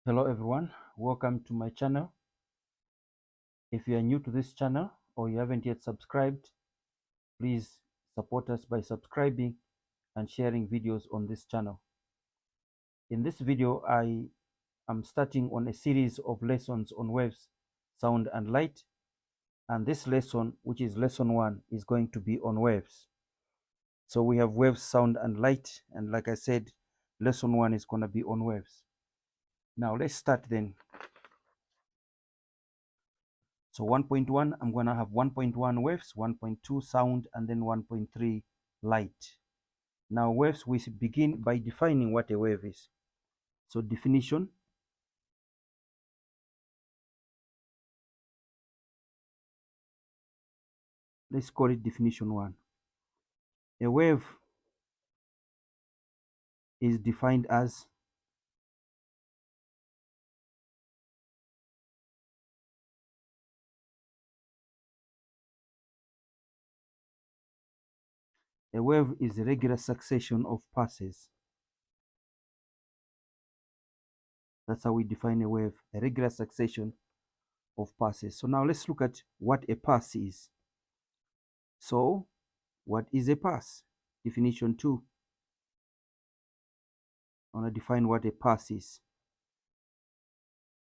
Hello everyone, welcome to my channel. If you are new to this channel or you haven't yet subscribed, please support us by subscribing and sharing videos on this channel. In this video, I am starting on a series of lessons on waves, sound and light, and this lesson, which is lesson 1, is going to be on waves. So we have waves, sound and light, and like I said, lesson 1 is going to be on waves. Now let's start then. So 1.1, I'm going to have 1.1 waves, 1.2 sound, and then 1.3 light. Now waves, we begin by defining what a wave is. So definition. Let's call it definition 1. A wave is defined as a wave is a regular succession of passes. That's how we define a wave, a regular succession of passes. So now let's look at what a pass is. So what is a pass? Definition 2. I want to define what a pass is.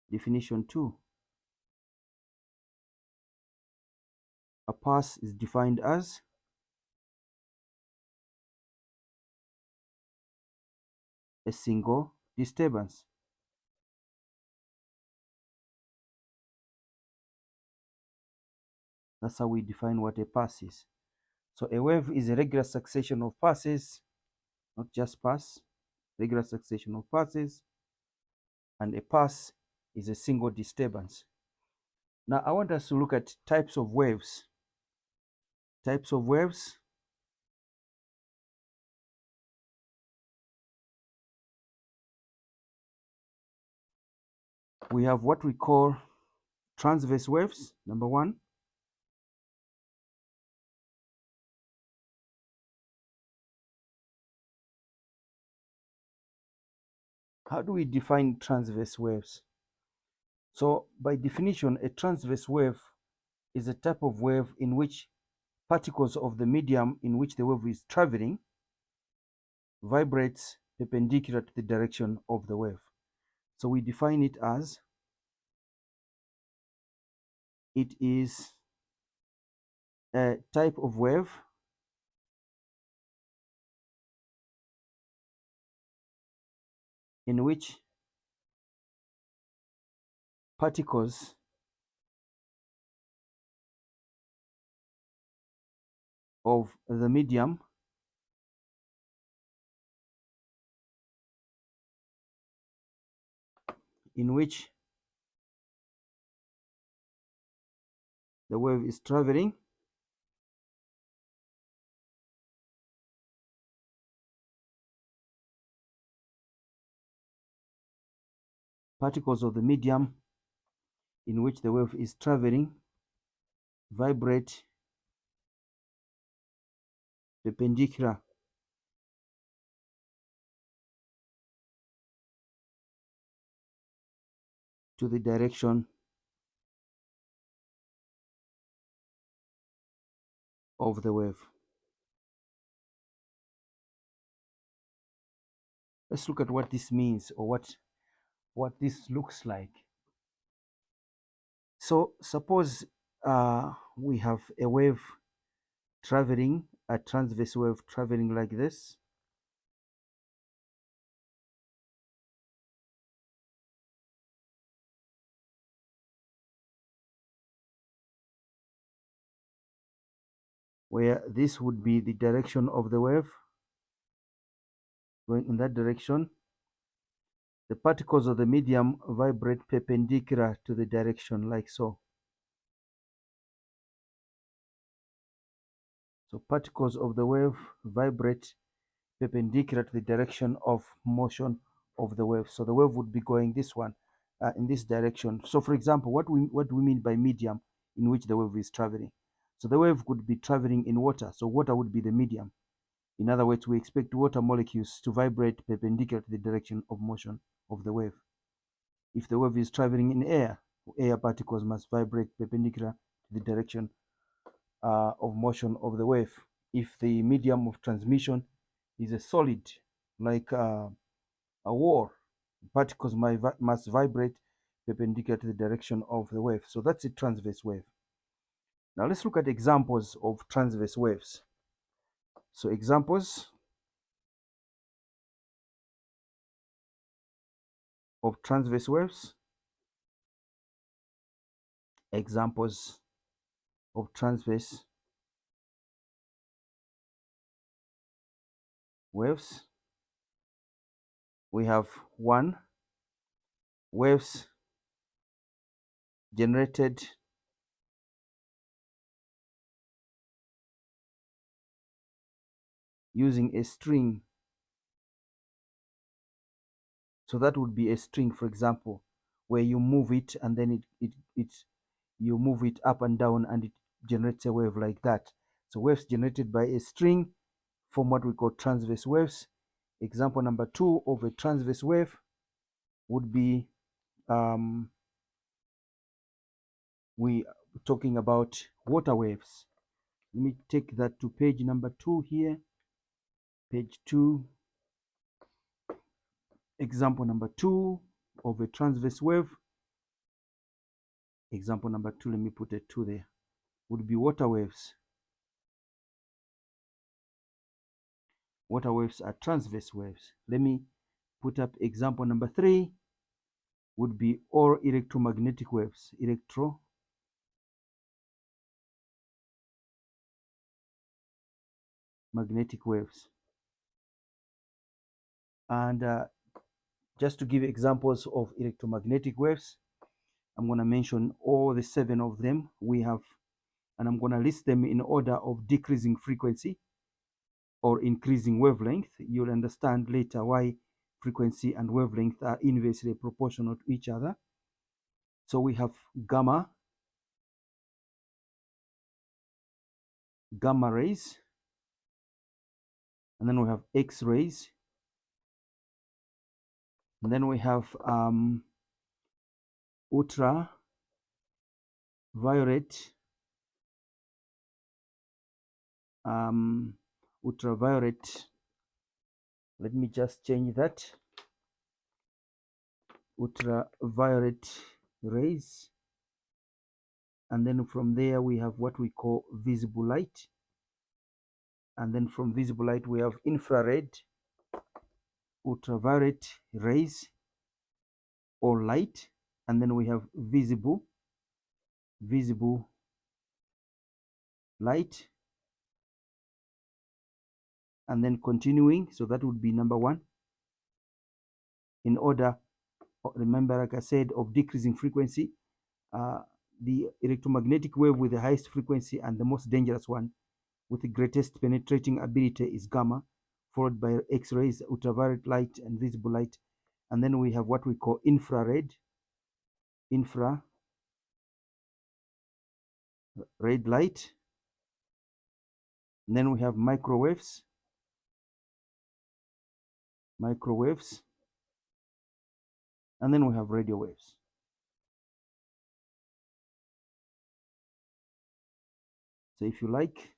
Definition 2. A pass is defined as a single disturbance. That's how we define what a pass is. So a wave is a regular succession of passes, not just pass, regular succession of passes, and a pass is a single disturbance. Now I want us to look at types of waves. Types of waves. We have what we call transverse waves, number 1. How do we define transverse waves? So by definition, a transverse wave is a type of wave in which particles of the medium in which the wave is traveling vibrates perpendicular to the direction of the wave. So we define it as it is a type of wave in which particles of the medium in which the wave is traveling particles of the medium in which the wave is traveling vibrate perpendicular to the direction of the wave. Let's look at what this means, or what this looks like. So suppose we have a wave traveling, a transverse wave traveling like this. Where this would be the direction of the wave going in that direction. The particles of the medium vibrate perpendicular to the direction, like so. So particles of the wave vibrate perpendicular to the direction of motion of the wave. So the wave would be going this one, in this direction. So for example, what do we mean by medium in which the wave is traveling? So the wave could be traveling in water. So water would be the medium. In other words, we expect water molecules to vibrate perpendicular to the direction of motion of the wave. If the wave is traveling in air particles must vibrate perpendicular to the direction of motion of the wave. If the medium of transmission is a solid, like a wall, particles must vibrate perpendicular to the direction of the wave. So that's a transverse wave. Now let's look at examples of transverse waves. So examples of transverse waves. Examples of transverse waves. We have one, waves generated using a string. So that would be a string, for example, where you move it and then you move it up and down and it generates a wave like that. So waves generated by a string form what we call transverse waves. Example number 2 of a transverse wave would be we talking about water waves. Let me take that to page number 2 here. Page 2. Example number 2 of a transverse wave. Example number 2, let me put a 2 there, would be water waves. Water waves are transverse waves. Let me put up example number 3, would be all electromagnetic waves. Electromagnetic waves. And just to give examples of electromagnetic waves, I'm going to mention all the 7 of them we have, and I'm going to list them in order of decreasing frequency or increasing wavelength. You'll understand later why frequency and wavelength are inversely proportional to each other. So we have gamma rays, and then we have X-rays, and then we have ultraviolet, let me just change that, ultraviolet rays, and then from there we have what we call visible light, and then from visible light we have infrared, ultraviolet rays or light, and then we have visible light, and then continuing. So that would be number 1 in order, remember, like I said, of decreasing frequency. The electromagnetic wave with the highest frequency and the most dangerous one with the greatest penetrating ability is gamma, followed by X-rays, ultraviolet light, and visible light. And then we have what we call infrared light. And then we have microwaves, and then we have radio waves. So if you like,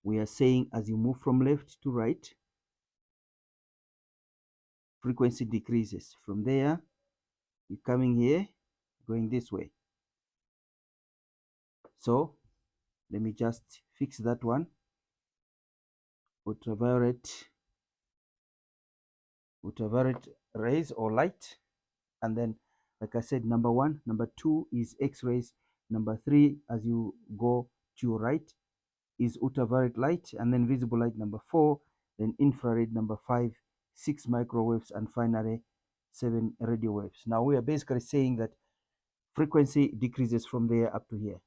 we are saying as you move from left to right, frequency decreases. From there, you're coming here, going this way. So let me just fix that one. Ultraviolet rays or light, and then like I said, number 1, number 2 is X-rays, number 3 as you go to your right is ultraviolet light, and then visible light number 4, then infrared number 5, 6 microwaves, and finally 7 radio waves. Now we are basically saying that frequency decreases from there up to here.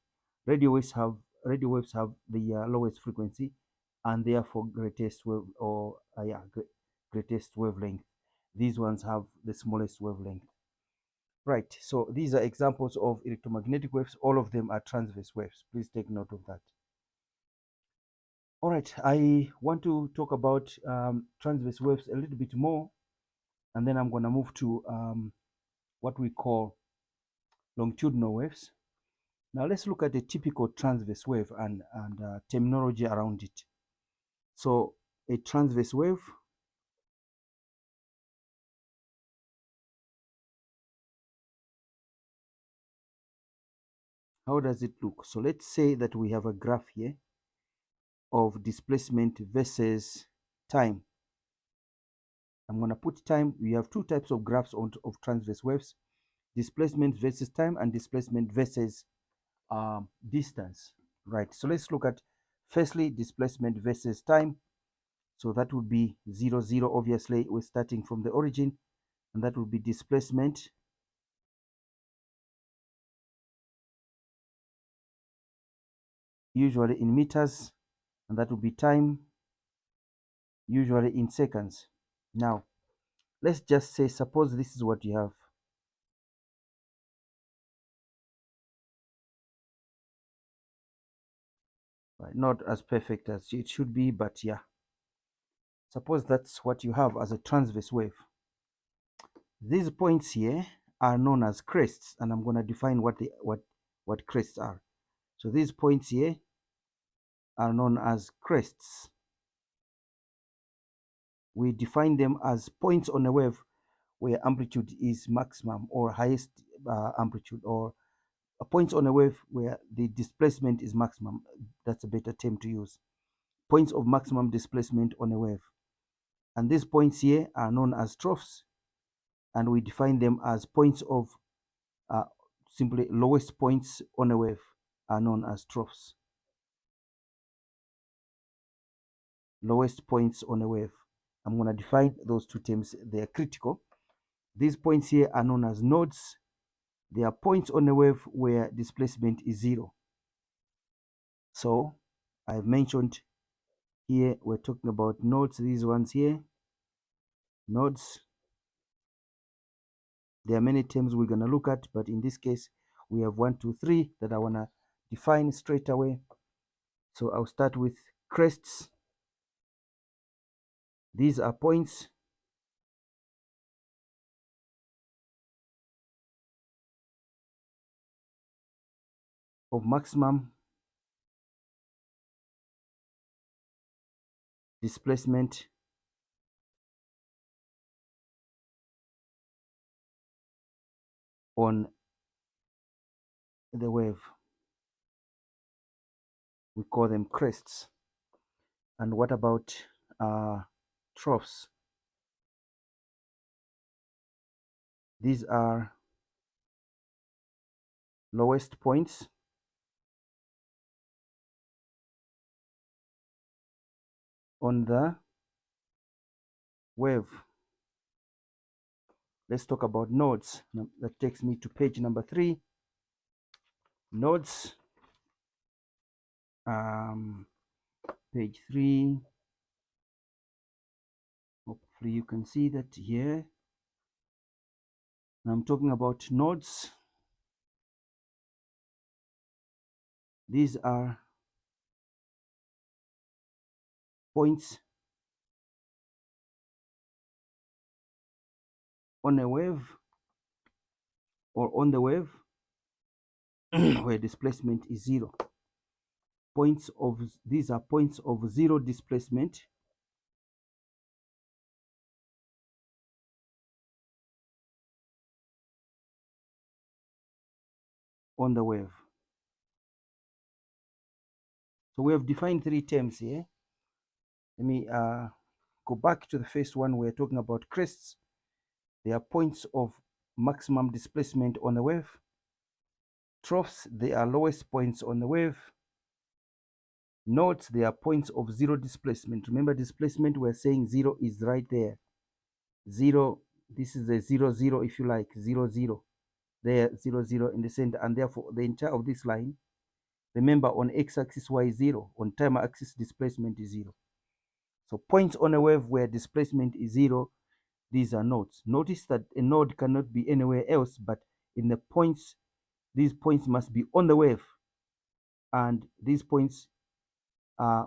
Radio waves have the lowest frequency and therefore greatest greatest wavelength. These ones have the smallest wavelength. Right, so these are examples of electromagnetic waves. All of them are transverse waves. Please take note of that. All right, I want to talk about transverse waves a little bit more, and then I'm going to move to what we call longitudinal waves. Now let's look at a typical transverse wave and terminology around it. So a transverse wave how does it look? So let's say that we have a graph here of displacement versus time. I'm going to put time. We have two types of graphs of transverse waves: displacement versus time and displacement versus distance. Right. So let's look at firstly displacement versus time. So that would be 0, 0. Obviously, we're starting from the origin, and that would be displacement usually in meters, and that would be time usually in seconds. Now, let's just say, suppose this is what you have. Right, not as perfect as it should be, but yeah. Suppose that's what you have as a transverse wave. These points here are known as crests, and I'm going to define what crests are. So these points here are known as crests. We define them as points on a wave where amplitude is maximum or highest amplitude, or points on a wave where the displacement is maximum. That's a better term to use. Points of maximum displacement on a wave. And these points here are known as troughs, and we define them as points of simply lowest points on a wave are known as troughs. Lowest points on a wave. I'm going to define those two terms. They are critical. These points here are known as nodes. They are points on a wave where displacement is 0. So I've mentioned here we're talking about nodes, these ones here, nodes. There are many terms we're going to look at, but in this case we have 1, 2, 3 that I want to define straight away. So I'll start with crests. These are points of maximum displacement on the wave. We call them crests. And what about troughs? These are lowest points on the wave. Let's talk about nodes. That takes me to page number 3. Nodes. Page 3. Hopefully you can see that here. I'm talking about nodes. These are points on a wave or on the wave where displacement is 0. These are points of 0 displacement on the wave. So we have defined 3 terms here. Let me go back to the first one. We're talking about crests. They are points of maximum displacement on the wave. Troughs, they are lowest points on the wave. Nodes, they are points of 0 displacement. Remember, displacement, we're saying 0 is right there. 0, this is the 0, 0, if you like, 0, 0. There, 0, 0 in the center, and therefore the entire of this line, remember, on x-axis y is 0, on time axis displacement is 0. So points on a wave where displacement is 0, these are nodes. Notice that a node cannot be anywhere else, but in the points, these points must be on the wave, and these points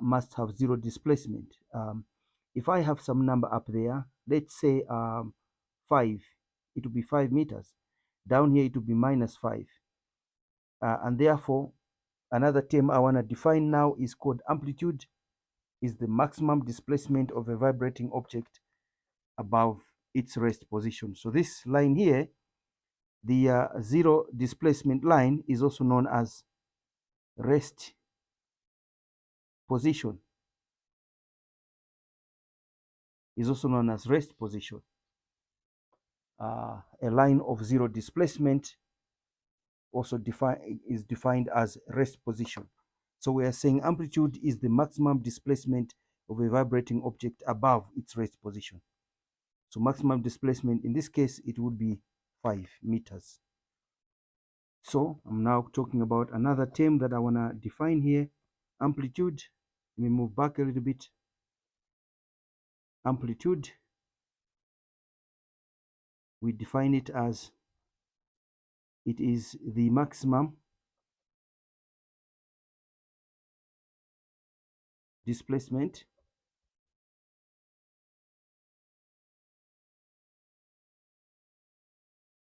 must have 0 displacement. If I have some number up there, let's say 5, it will be 5 meters. Down here it will be -5. And therefore, another term I want to define now is called amplitude, is the maximum displacement of a vibrating object above its rest position. So this line here, the zero displacement line, is also known as rest position. Is also known as rest position. A line of zero displacement also is defined as rest position. So we are saying amplitude is the maximum displacement of a vibrating object above its rest position. So maximum displacement, in this case, it would be 5 meters. So I'm now talking about another term that I want to define here, amplitude. Let me move back a little bit. Amplitude, we define it as it is the maximum displacement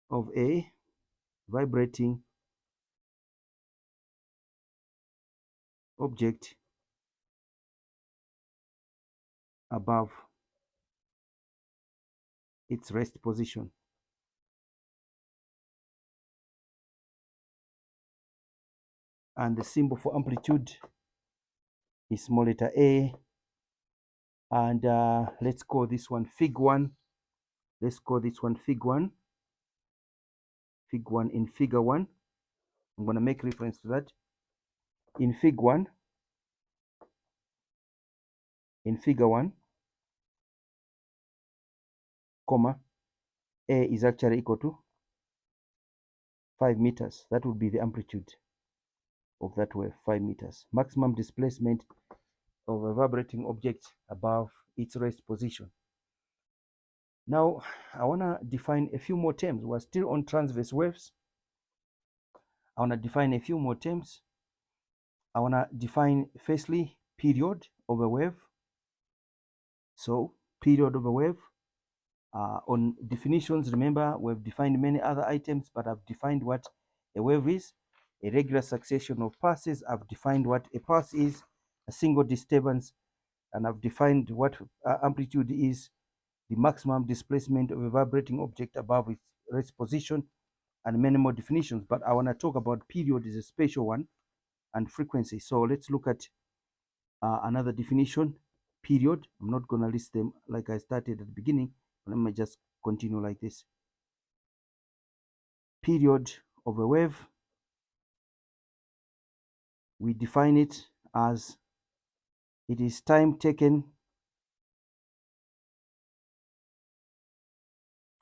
of a vibrating object above its rest position. And the symbol for amplitude is small letter A. And let's call this one Fig 1. Let's call this one Fig 1. Fig 1 in Figure 1. I'm going to make reference to that. In Figure 1, comma, A is actually equal to 5 meters. That would be the amplitude of that wave, 5 meters. Maximum displacement of a vibrating object above its rest position. Now, I want to define a few more terms. We're still on transverse waves. I want to define a few more terms. I want to define, firstly, period of a wave. So, period of a wave. On definitions, remember, we've defined many other items, but I've defined what a wave is. A regular succession of pulses. I've defined what a pulse is, a single disturbance, and I've defined what amplitude is, the maximum displacement of a vibrating object above its rest position, and many more definitions. But I want to talk about period is a special one, and frequency. So let's look at another definition, period. I'm not going to list them like I started at the beginning. Let me just continue like this. Period of a wave, we define it as it is time taken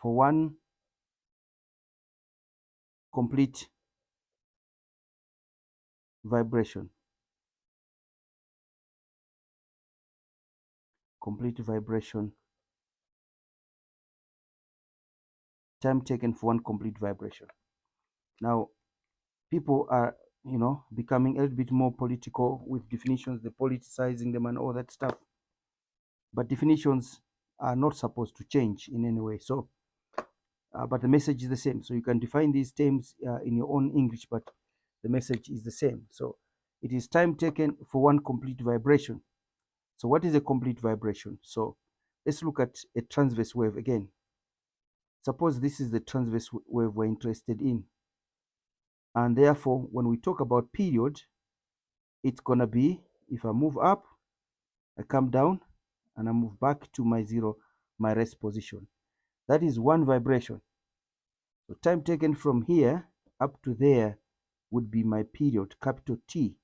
for one complete vibration. Complete vibration. Time taken for one complete vibration. Now, people are, becoming a little bit more political with definitions, they're politicizing them and all that stuff. But definitions are not supposed to change in any way. So, but the message is the same. So you can define these terms in your own English, but the message is the same. So it is time taken for one complete vibration. So what is a complete vibration? So let's look at a transverse wave again. Suppose this is the transverse wave we're interested in. And therefore, when we talk about period, it's going to be, if I move up, I come down, and I move back to my rest position. That is one vibration. So time taken from here up to there would be my period, capital T.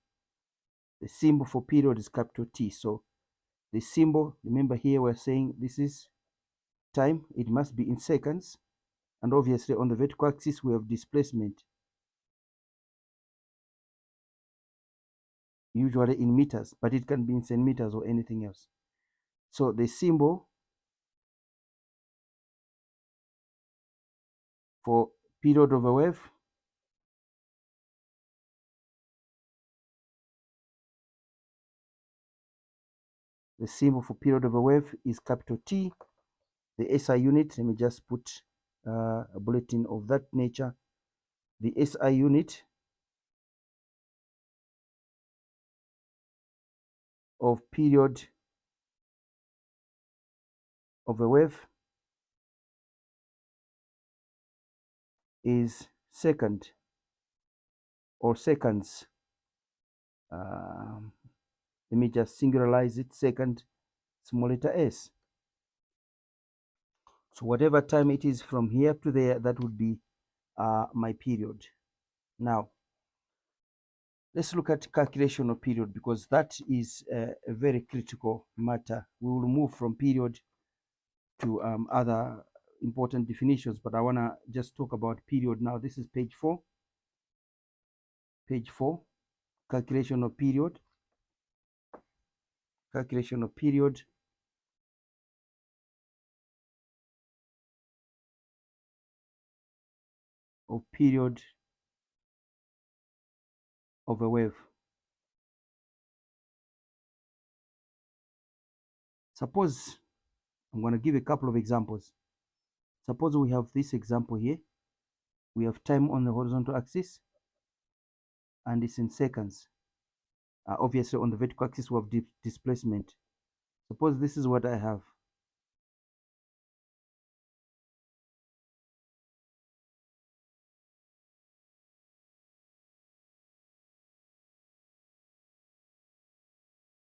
The symbol for period is capital T. So the symbol, remember here we're saying this is time. It must be in seconds. And obviously on the vertical axis we have displacement, usually in meters, but it can be in centimeters or anything else. So the symbol for period of a wave is capital T. The SI unit, let me just put a bulletin of that nature. the SI unit of period of a wave is second or seconds. Let me just singularize it, second, small letter s. So whatever time it is from here to there, that would be my period. Now, let's look at calculation of period, because that is a very critical matter. We will move from period to other important definitions, but I want to just talk about period now. This is page 4. Page 4, calculation of period. Calculation of period. Of period of a wave. Suppose, I'm going to give a couple of examples. Suppose we have this example here. We have time on the horizontal axis, and it's in seconds. Obviously, on the vertical axis, we have displacement. Suppose this is what I have.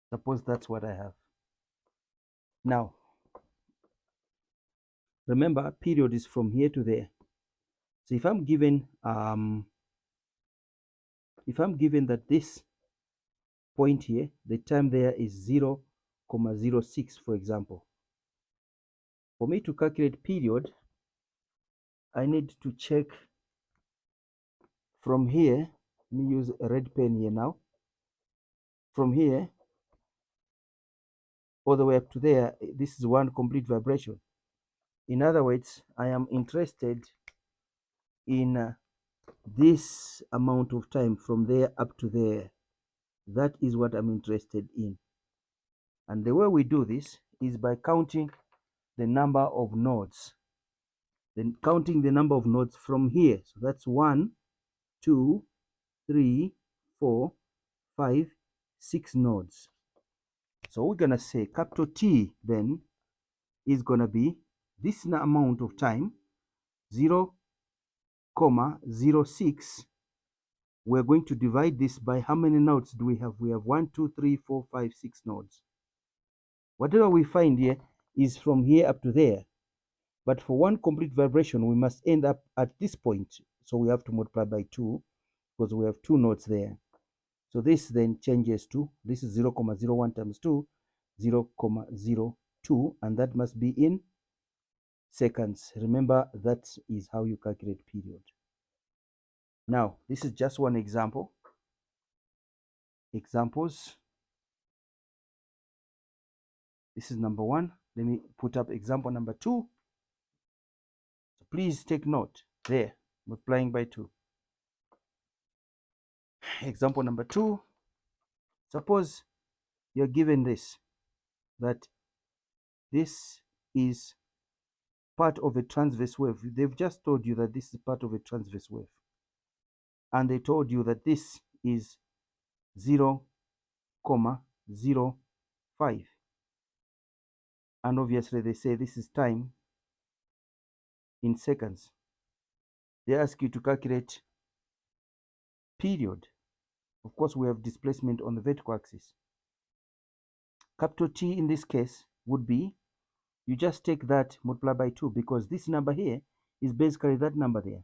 Suppose that's what I have. Now, remember, period is from here to there. So if I'm given that this point here, the time there is 0,06, for example. For me to calculate period, I need to check from here. Let me use a red pen here now. From here all the way up to there, this is one complete vibration. In other words, I am interested in this amount of time from there up to there. That is what I'm interested in. And the way we do this is by counting the number of nodes. Then counting the number of nodes from here. So that's 1, 2, 3, 4, 5, 6 nodes. So we're going to say capital T then is going to be this amount of time, 0,06. We're going to divide this by how many nodes do we have? We have 1, 2, 3, 4, 5, 6 nodes. Whatever we find here is from here up to there. But for one complete vibration, we must end up at this point. So we have to multiply by 2 because we have 2 nodes there. So this then changes to, this is 0,01 times 2, 0,02, and that must be in seconds. Remember, that is how you calculate period. Now, this is just one example. Examples. This is number 1. Let me put up example number 2. So please take note there, multiplying by 2. Example number 2. Suppose you're given this, that this is part of a transverse wave. They've just told you that this is part of a transverse wave. And they told you that this is 0,05. And obviously they say this is time in seconds. They ask you to calculate period. Of course, we have displacement on the vertical axis. Capital T in this case would be, you just take that, multiply by 2, because this number here is basically that number there.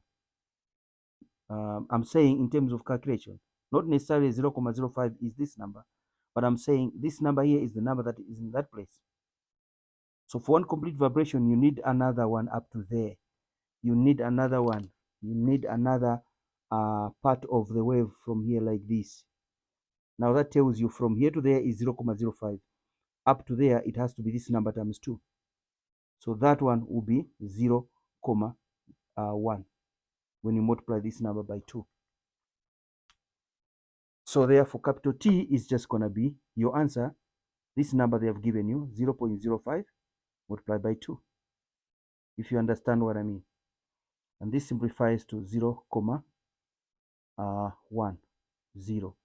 I'm saying in terms of calculation, not necessarily 0,05 is this number, but I'm saying this number here is the number that is in that place. So for one complete vibration, you need another one up to there. You need another one. You need another part of the wave from here like this. Now that tells you from here to there is 0,05. Up to there, it has to be this number times 2. So that one will be 0,1 when you multiply this number by 2. So therefore, capital T is just going to be your answer. This number they have given you, 0.05 multiplied by 2. If you understand what I mean. And this simplifies to 0,1. 1 0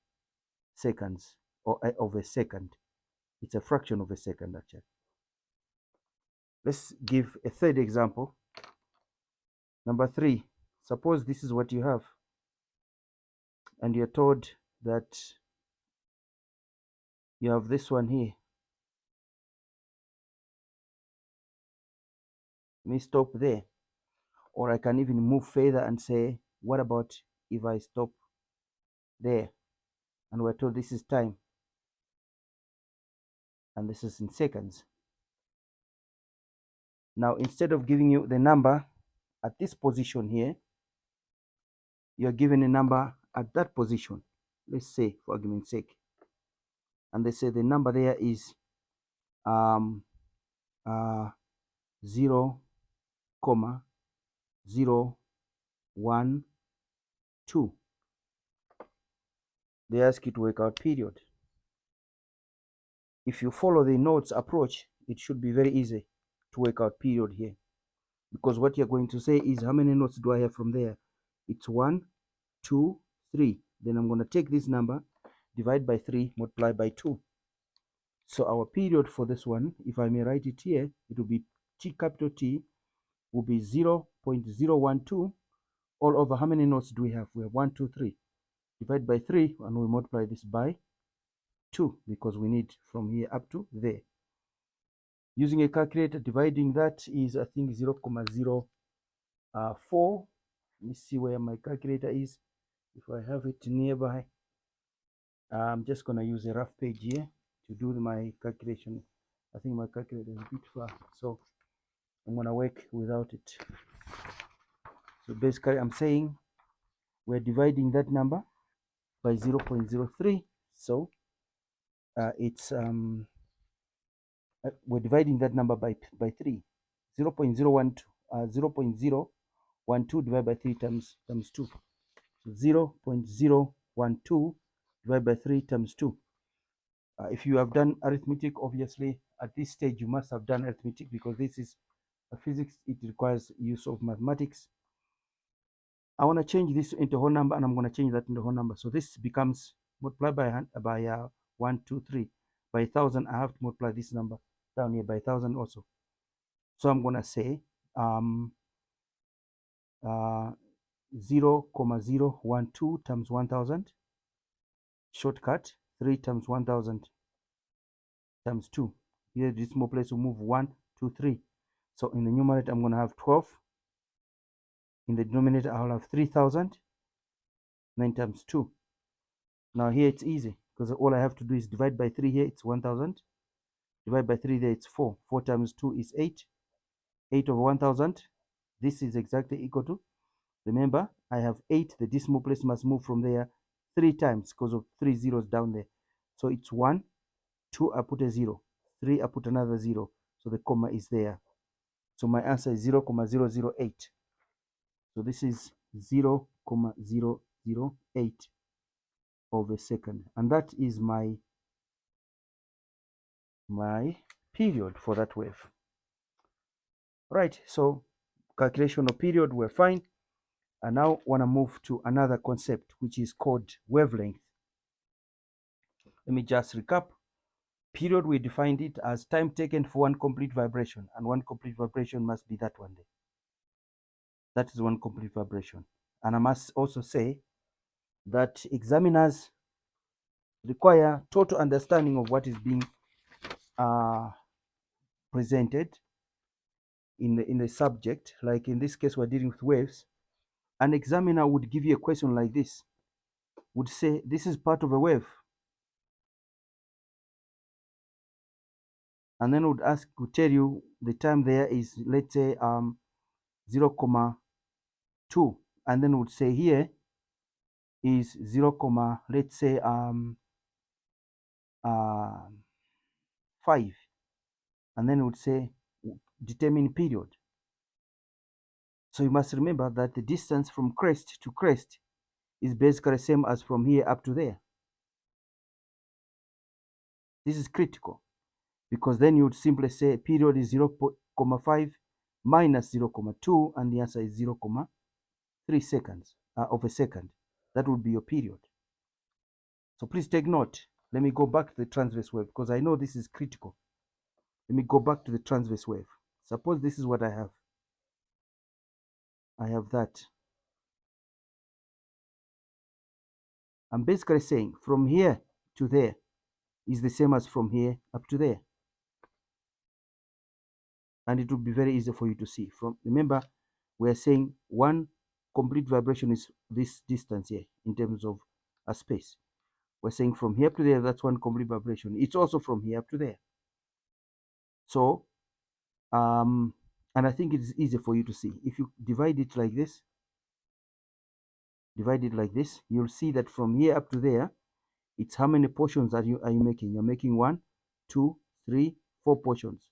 seconds or of a second. It's a fraction of a second actually. Let's give a third example. Number 3, suppose this is what you have and you're told that you have this one here. Let me stop there, or I can even move further and say, what about if I stop there? And we're told this is time and this is in seconds. Now, instead of giving you the number at this position here, you're given a number at that position. Let's say, for argument's sake, and they say the number there is 0, 0, 1, 2. They ask you to work out period. If you follow the nodes approach, it should be very easy to work out period here, because what you're going to say is, how many nodes do I have from there? It's 1, 2, 3. Then I'm going to take this number, divide by 3, multiply by 2. So our period for this one, if I may write it here, it will be T, capital T, will be 0.012 all over. How many nodes do we have? We have 1, 2, 3. Divide by 3 and we multiply this by 2 because we need from here up to there. Using a calculator, dividing that is, I think, 0.04. Let me see where my calculator is. If I have it nearby, I'm just going to use a rough page here to do my calculation. I think my calculator is a bit far, so I'm going to work without it. So basically, I'm saying we're dividing that number by 0.03. So it's we're dividing that number by 3. 0.012 divided by 3 times 2. So 0.012 divided by 3 times 2. If you have done arithmetic, obviously at this stage you must have done arithmetic, because this is physics. It requires use of mathematics. I want to change this into whole number, and I'm going to change that into whole number. So this becomes multiplied by 1, 2, 3 by 1,000. I have to multiply this number down here by 1,000 also. So I'm going to say 0.012 times 1,000. Shortcut, 3 times 1,000 times 2. Here, this small place will move 1, 2, 3. So in the numerator, I'm going to have 12. In the denominator, I'll have 3,000. 9 times 2. Now here it's easy, because all I have to do is divide by 3 here. It's 1,000. Divide by 3 there, it's 4. 4 times 2 is 8. 8 over 1,000. This is exactly equal to, remember, I have 8. The decimal place must move from there 3 times because of 3 zeros down there. So it's 1, 2, I put a 0. 3, I put another 0. So the comma is there. So my answer is 0.008. So this is 0.008 of a second. And that is my period for that wave. Right, so calculation of period, we're fine. I now want to move to another concept, which is called wavelength. Let me just recap. Period, we defined it as time taken for one complete vibration, and one complete vibration must be that one day. That is one complete vibration. And I must also say that examiners require total understanding of what is being presented in the subject. Like in this case, we're dealing with waves. An examiner would give you a question like this, would say, this is part of a wave. And then would tell you the time there is, let's say, 0.2. And then would say here is 0, let's say 5. And then would say determine period. So you must remember that the distance from crest to crest is basically the same as from here up to there. This is critical, because then you would simply say period is 0.5 minus 0.2, and the answer is 0.3 seconds of a second. That would be your period. So please take note. Let me go back to the transverse wave because I know this is critical. Let me go back to the transverse wave. Suppose this is what I have. I have that. I'm basically saying from here to there is the same as from here up to there. And it will be very easy for you to see. Remember, we're saying one complete vibration is this distance here in terms of a space. We're saying from here to there, that's one complete vibration. It's also from here up to there. So, and I think it's easy for you to see. If you divide it like this, you'll see that from here up to there, it's how many portions are you making? You're making 1, 2, 3, 4 portions.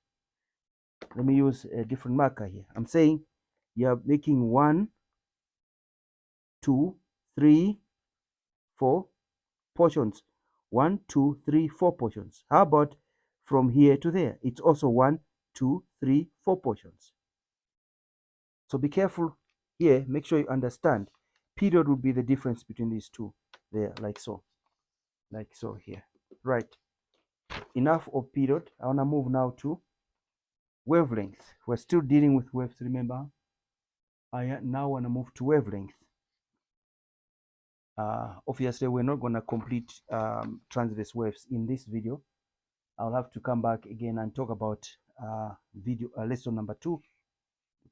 Let me use a different marker here. I'm saying you're making 1, 2, 3, 4 portions. 1, 2, 3, 4 portions. How about from here to there? It's also 1, 2, 3, 4 portions. So be careful here. Make sure you understand. Period would be the difference between these two there, like so. Like so here. Right. Enough of period. I want to move now to wavelength. We're still dealing with waves, remember? I now want to move to wavelength. Obviously, we're not going to complete transverse waves in this video. I'll have to come back again and talk about lesson number 2.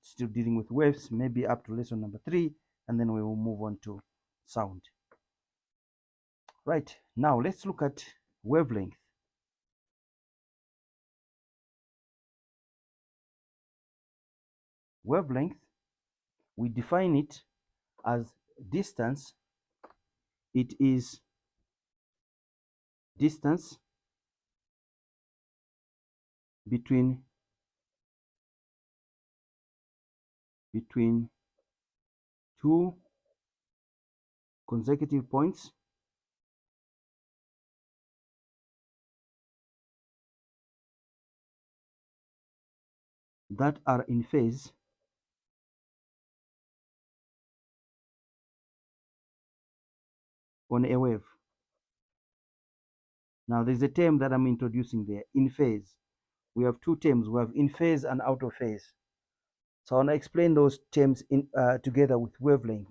Still dealing with waves, maybe up to lesson number 3, and then we will move on to sound. Right, now let's look at wavelength. Wavelength, we define it as distance. It is distance between two consecutive points that are in phase on a wave. Now there's a term that I'm introducing there, in phase. We have two terms. We have in phase and out of phase. So I want to explain those terms together with wavelength.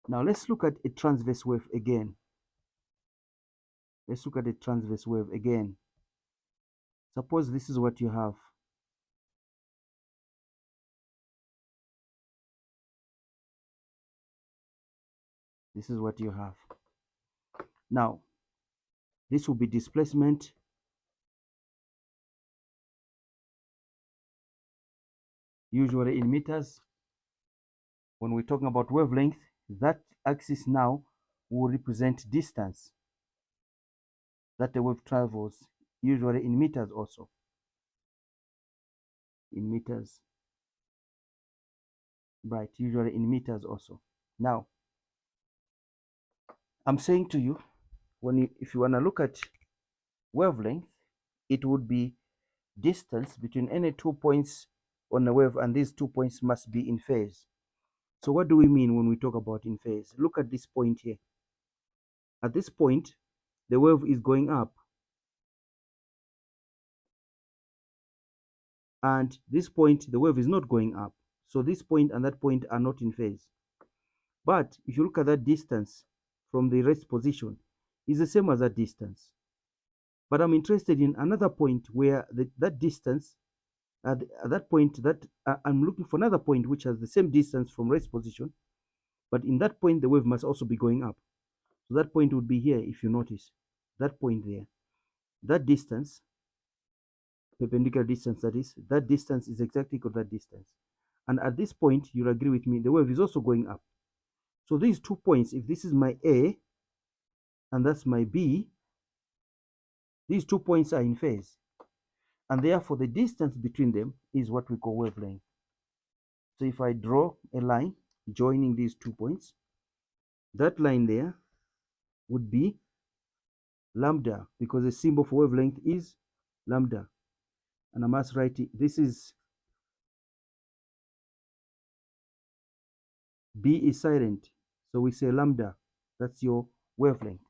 Now let's look at a transverse wave again. Let's look at a transverse wave again. Suppose this is what you have. This is what you have. Now, this will be displacement usually in meters. When we're talking about wavelength, that axis now will represent distance that the wave travels, usually in meters also. In meters. Right, usually in meters also. Now, I'm saying to you, if you want to look at wavelength, it would be distance between any 2 points on a wave, and these 2 points must be in phase. So what do we mean when we talk about in phase? Look at this point here. At this point, the wave is going up. And this point, the wave is not going up. So this point and that point are not in phase. But if you look at that distance from the rest position, is the same as that distance. But I'm interested in another point where that distance, at that point, I'm looking for another point which has the same distance from rest position. But in that point, the wave must also be going up. So that point would be here, if you notice. That point there. That distance, perpendicular distance that distance is exactly equal to that distance. And at this point, you'll agree with me, the wave is also going up. So these 2 points, if this is my A and that's my B, these 2 points are in phase. And therefore, the distance between them is what we call wavelength. So if I draw a line joining these 2 points, that line there would be lambda, because the symbol for wavelength is lambda. And I must write it. This is B is silent. So we say lambda, that's your wavelength.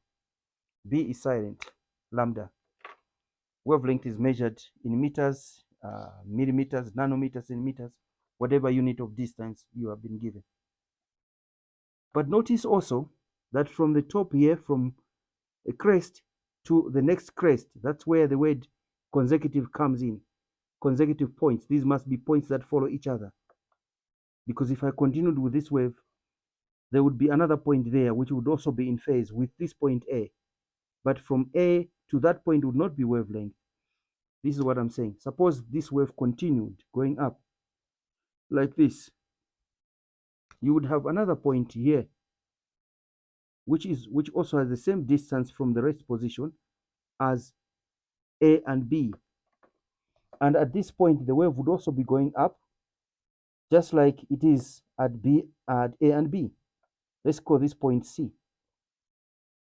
B is silent, lambda. Wavelength is measured in meters, millimeters, nanometers, in meters, whatever unit of distance you have been given. But notice also that from the top here, from a crest to the next crest, that's where the word consecutive comes in. Consecutive points, these must be points that follow each other. Because if I continued with this wave, there would be another point there which would also be in phase with this point A. But from A to that point would not be wavelength. This is what I'm saying. Suppose this wave continued going up like this. You would have another point here, which also has the same distance from the rest position as A and B. And at this point, the wave would also be going up, just like it is at A and B. Let's call this point C.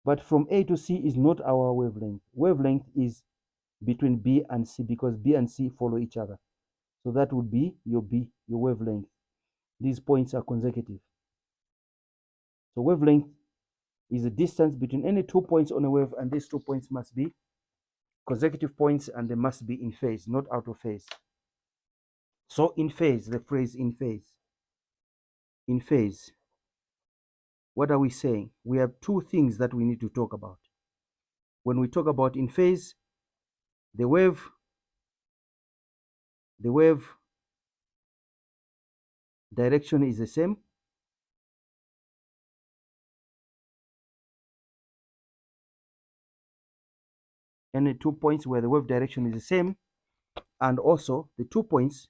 But from A to C is not our wavelength. Wavelength is between B and C, because B and C follow each other. So that would be your wavelength. These points are consecutive. So wavelength is the distance between any 2 points on a wave, and these 2 points must be consecutive points, and they must be in phase, not out of phase. So in phase, the phrase in phase. In phase, what are we saying? We have two things that we need to talk about. When we talk about in phase, the wave direction is the same. Any 2 points where the wave direction is the same, and also the 2 points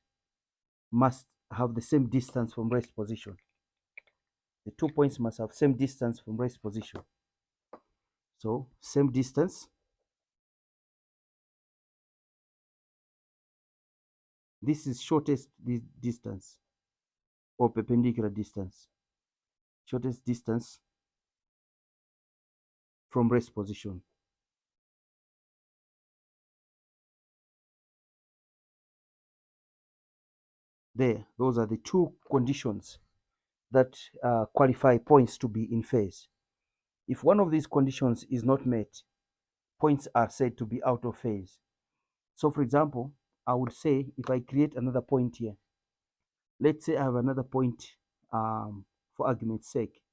must have the same distance from rest position. The 2 points must have same distance from rest position. So same distance. This is shortest distance or perpendicular distance. Shortest distance from rest position. There, those are the two conditions that qualify points to be in phase. If one of these conditions is not met, points are said to be out of phase. So for example, I would say if I create another point here, let's say I have another point, for argument's sake,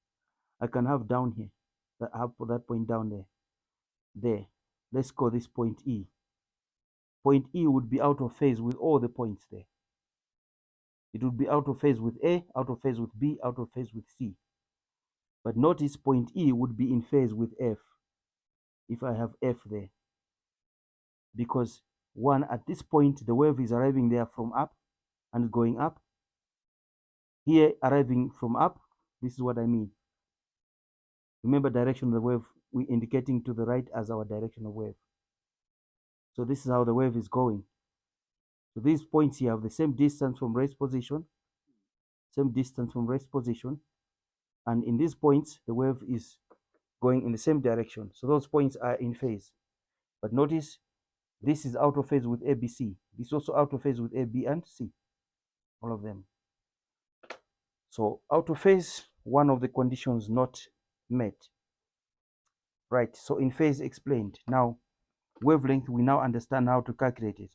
I can have down here, that I have that point down there. There, let's call this point E. Point E would be out of phase with all the points there. It would be out of phase with A, out of phase with B, out of phase with C. But notice point E would be in phase with F if I have F there. Because one, at this point, the wave is arriving there from up and going up. Here, arriving from up, this is what I mean. Remember, direction of the wave, we're indicating to the right as our direction of wave. So this is how the wave is going. So these points here have the same distance from rest position, and in these points, the wave is going in the same direction. So those points are in phase. But notice, this is out of phase with ABC. This is also out of phase with A, B, and C. All of them. So out of phase, one of the conditions not met. Right, so in phase explained. Now, wavelength, we now understand how to calculate it.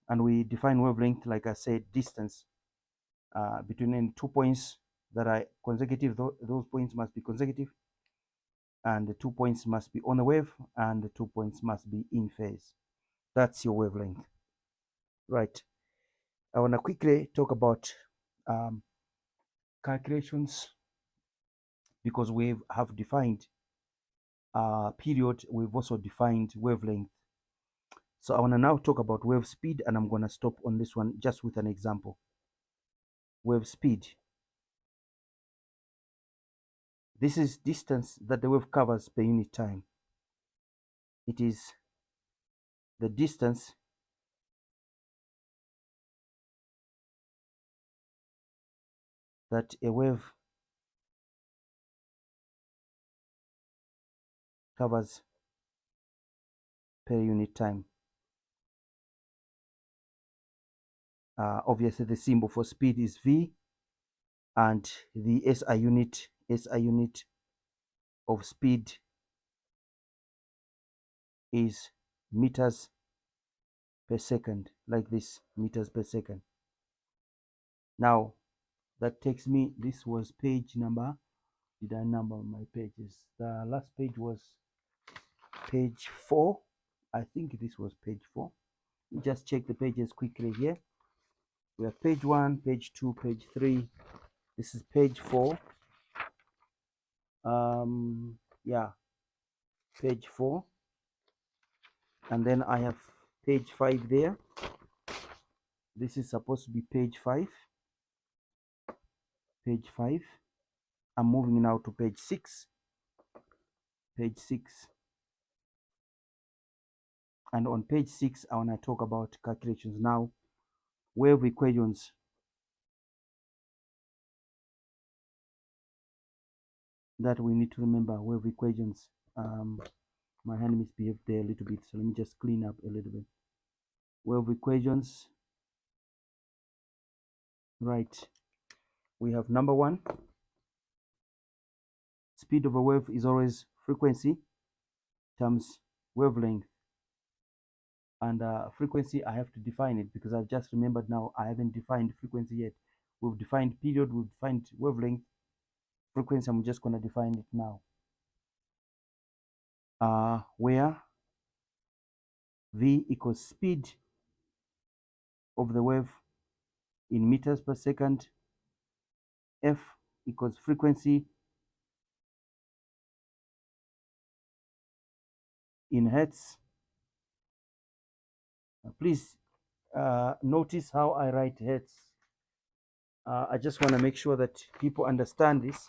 And we define wavelength, like I said, distance between 2 points that are consecutive. Those points must be consecutive, and the 2 points must be on the wave, and the 2 points must be in phase. That's your wavelength. Right. I want to quickly talk about calculations, because we have defined period, we've also defined wavelength. So I want to now talk about wave speed, and I'm going to stop on this one just with an example. Wave speed. This is distance that the wave covers per unit time. It is the distance that a wave covers per unit time. Obviously, the symbol for speed is V, and the SI unit of speed is meters per second, like this, meters per second. Now that takes me, this was page number, did I number my pages? The last page was page 4. I think this was page 4. Just check the pages quickly here. We have page 1, page 2, page 3. This is page 4. Yeah, page 4. And then I have page 5 there. This is supposed to be page 5. Page 5. I'm moving now to page 6. Page 6. And on page 6, I want to talk about calculations. Now, wave equations. That we need to remember, wave equations. My hand misbehaved there a little bit, so let me just clean up a little bit. Wave equations. Right. We have number 1. Speed of a wave is always frequency times wavelength. And frequency, I have to define it because I've just remembered now I haven't defined frequency yet. We've defined period, we've defined wavelength. Frequency, I'm just going to define it now. Where V equals speed of the wave in meters per second, F equals frequency in hertz. Please notice how I write hertz. I just want to make sure that people understand this.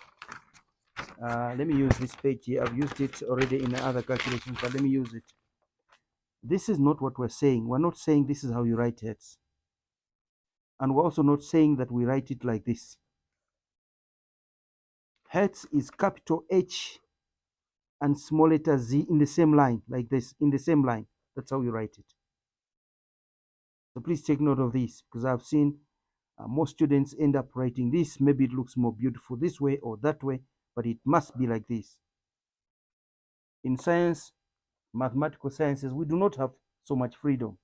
Let me use this page here. I've used it already in other calculations, but let me use it. This is not what we're saying. We're not saying this is how you write hertz. And we're also not saying that we write it like this. Hertz is capital H and small letter Z in the same line, like this, in the same line. That's how you write it. So please take note of this, because I've seen most students end up writing this. Maybe it looks more beautiful this way or that way, but it must be like this. In science, mathematical sciences, we do not have so much freedom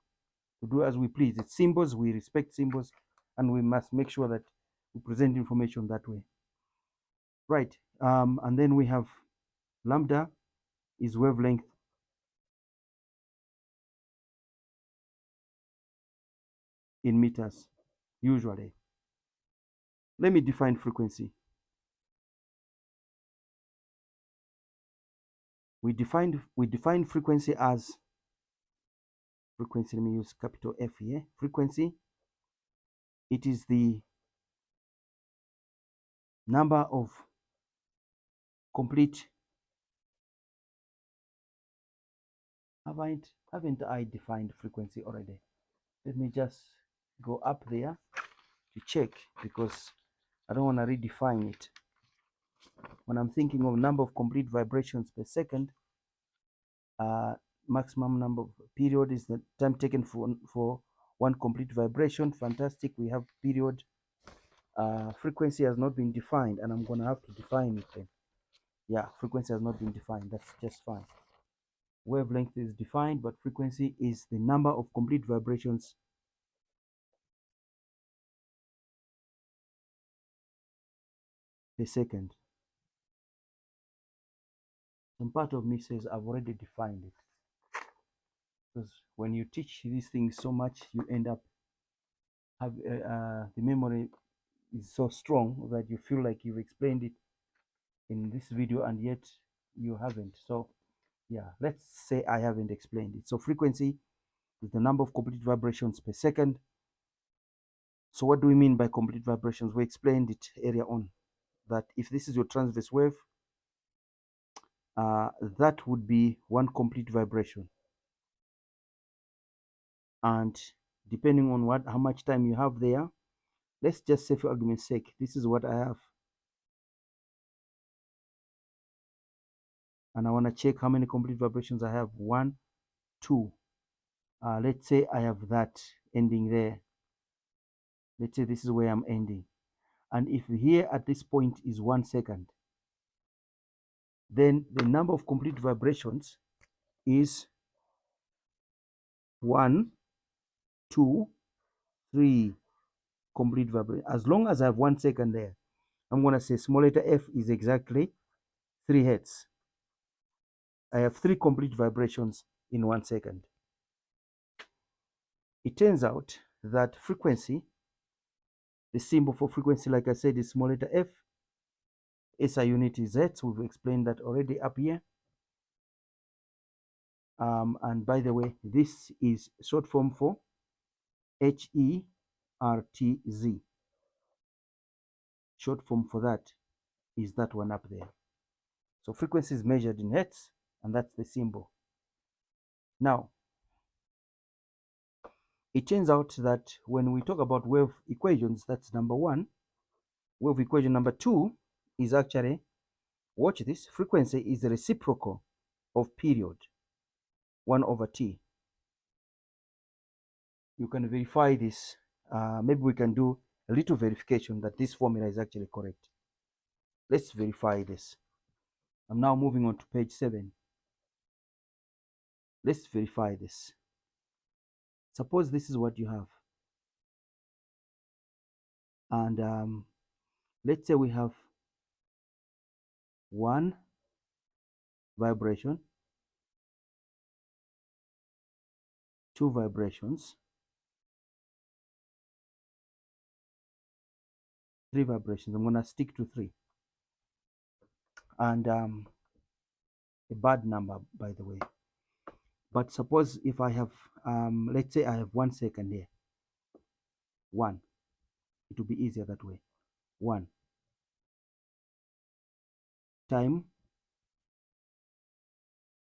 to do as we please. It's symbols, we respect symbols, and we must make sure that we present information that way. Right, and then we have lambda is wavelength in meters, usually. Let me define frequency. We define frequency as frequency. Let me use capital F here. Frequency. It is the number of complete. Haven't I defined frequency already? Let me just go up there to check, because I don't want to redefine it. When I'm thinking of number of complete vibrations per second, maximum number of period is the time taken for one complete vibration. Fantastic. We have period. Frequency has not been defined, and I'm going to have to define it then. Yeah, frequency has not been defined. That's just fine. Wavelength is defined, but frequency is the number of complete vibrations per second. Some part of me says I've already defined it, because when you teach these things so much, you end up the memory is so strong that you feel like you've explained it in this video, and yet you haven't. So yeah, let's say I haven't explained it. So frequency is the number of complete vibrations per second. So what do we mean by complete vibrations? We explained it earlier on, that if this is your transverse wave, that would be one complete vibration. And depending on how much time you have there, let's just say for argument's sake, this is what I have. And I want to check how many complete vibrations I have. 1, 2. Let's say I have that ending there. Let's say this is where I'm ending. and if here at this point is 1 second, then the number of complete vibrations is 1, 2, 3 complete vibration. As long as I have 1 second there, I'm going to say small letter f is exactly 3 hertz. I have 3 complete vibrations in 1 second. It turns out that frequency, the symbol for frequency, like I said, is small letter f. SI unit is hertz. We've explained that already up here. And by the way, this is short form for HERTZ. Short form for that is that one up there. So frequency is measured in hertz, and that's the symbol. Now, it turns out that when we talk about wave equations, that's number 1. Wave equation number 2 is actually, watch this, frequency is the reciprocal of period, 1 over t. You can verify this. Maybe we can do a little verification that this formula is actually correct. Let's verify this. I'm now moving on to page 7. Let's verify this. Suppose this is what you have. And let's say we have 1 vibration, 2 vibrations, 3 vibrations. I'm going to stick to 3. And a bad number, by the way. But suppose if I have, let's say I have 1 second here. 1. It will be easier that way. 1. Time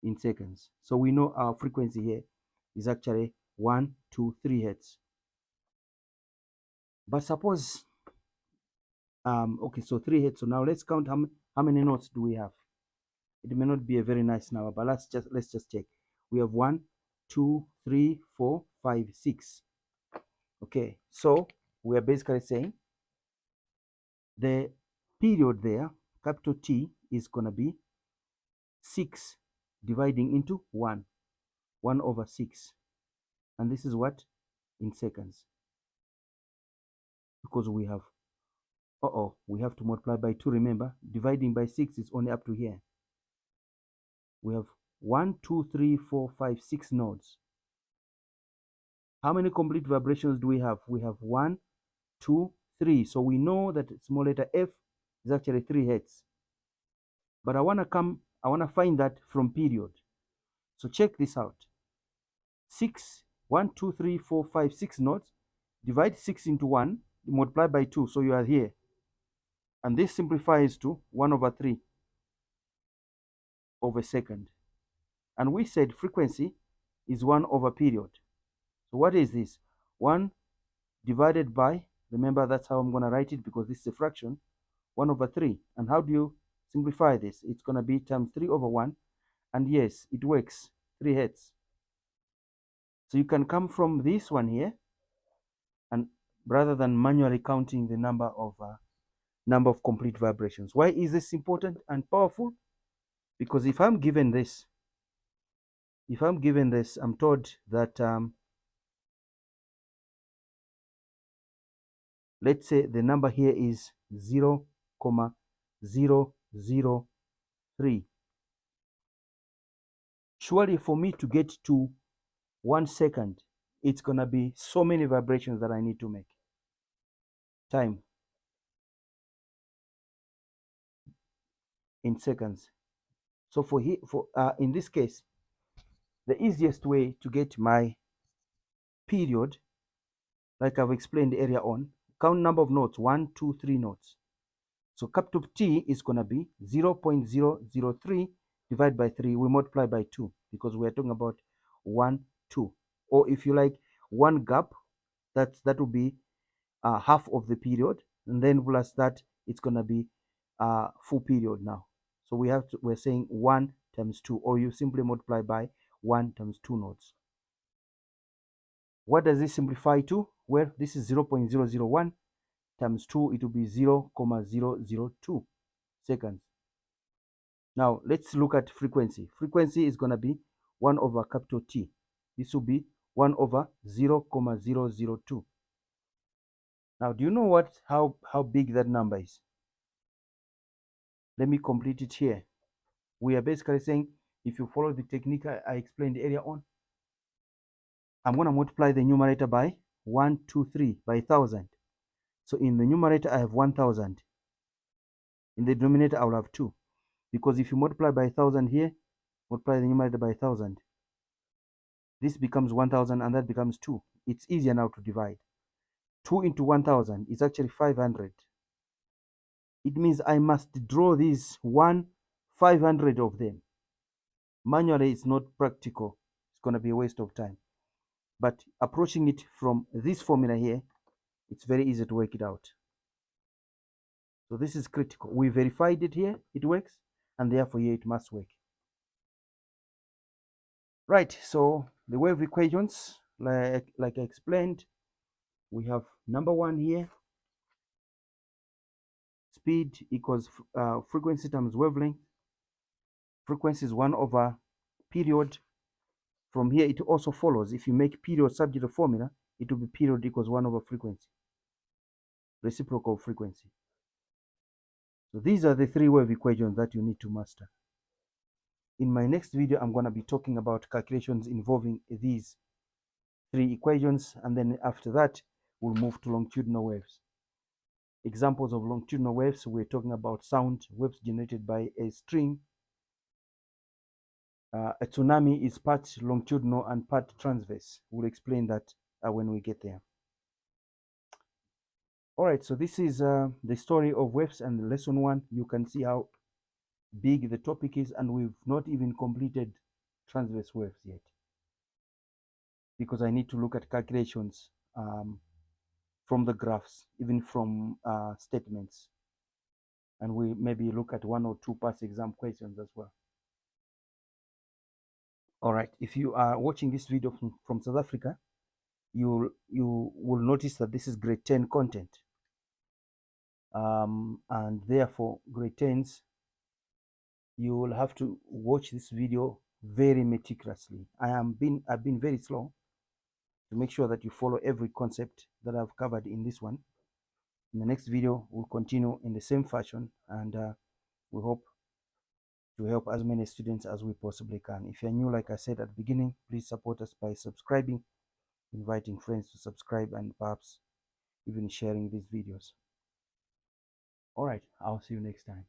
in seconds. So we know our frequency here is actually 1, 2, 3 hertz. But suppose, okay, so 3 hertz. So now let's count how many notes do we have. It may not be a very nice number, but let's just check. We have 1, 2, 3, 4, 5, 6. Okay, so we are basically saying the period there, capital T, is going to be 6 dividing into 1 over 6. And this is what? In seconds. Because we have, we have to multiply by 2, remember. Dividing by 6 is only up to here. We have 1, 2, 3, 4, 5, 6 nodes. How many complete vibrations do we have? We have 1, 2, 3. So we know that small letter f is actually 3 hertz. But I want to find that from period. So check this out. 6, 1, 2, 3, 4, 5, 6 nodes. Divide 6 into 1, multiply by 2. So you are here. And this simplifies to 1 over 3 of a second. And we said frequency is 1 over period. So what is this? 1 divided by, remember that's how I'm going to write it because this is a fraction, 1 over 3. And how do you simplify this? It's going to be times 3 over 1. And yes, it works, 3 hertz. So you can come from this one here, and rather than manually counting the number of complete vibrations. Why is this important and powerful? Because if I'm given this, I'm told that let's say the number here is 0,003. Surely for me to get to 1 second, it's going to be so many vibrations that I need to make. Time in seconds. So in this case, the easiest way to get my period, like I've explained earlier on, count number of notes, 1, 2, 3 notes. So capital T is going to be 0.003 divided by 3. We multiply by 2 because we are talking about 1, 2. Or if you like, 1 gap, that will be half of the period. And then plus that, it's going to be full period now. So we're saying 1 times 2, or you simply multiply by 1 times 2 nodes. What does this simplify to? Well, this is 0.001. times 2, it will be 0,002 seconds. Now let's look at frequency. Frequency is going to be 1 over capital T. This will be 1 over 0,002. Now, do you know what how big that number is? Let me complete it here. We are basically saying, if you follow the technique I explained earlier on, I'm going to multiply the numerator by 123 by 1,000. So in the numerator, I have 1,000. In the denominator, I will have 2. Because if you multiply by 1,000 here, multiply the numerator by 1,000. This becomes 1,000 and that becomes 2. It's easier now to divide. 2 into 1,000 is actually 500. It means I must draw these 500 of them. Manually, it's not practical. It's going to be a waste of time. But approaching it from this formula here, it's very easy to work it out. So this is critical. We verified it here, it works, and therefore here it must work. Right, so the wave equations, like I explained, we have number 1 here, speed equals frequency times wavelength. Frequency is 1 over period. From here, it also follows, if you make period subject to formula, it will be period equals 1 over frequency, reciprocal frequency. So these are the 3 wave equations that you need to master. In my next video, I'm going to be talking about calculations involving these 3 equations, and then after that, we'll move to longitudinal waves. Examples of longitudinal waves, we're talking about sound waves generated by a string. A tsunami is part longitudinal and part transverse. We'll explain that when we get there. All right, so this is the story of waves and lesson 1. You can see how big the topic is, and we've not even completed transverse waves yet, because I need to look at calculations from the graphs, even from statements, and we maybe look at 1 or 2 past exam questions as well. All right, if you are watching this video from South Africa, you will notice that this is grade 10 content, and therefore grade 10s, you will have to watch this video very meticulously. I've been very slow to make sure that you follow every concept that I've covered in this one. In the next video, we'll continue in the same fashion, and we hope to help as many students as we possibly can. If you're new, like I said at the beginning, please support us by subscribing, inviting friends to subscribe, and perhaps even sharing these videos. All right, I'll see you next time.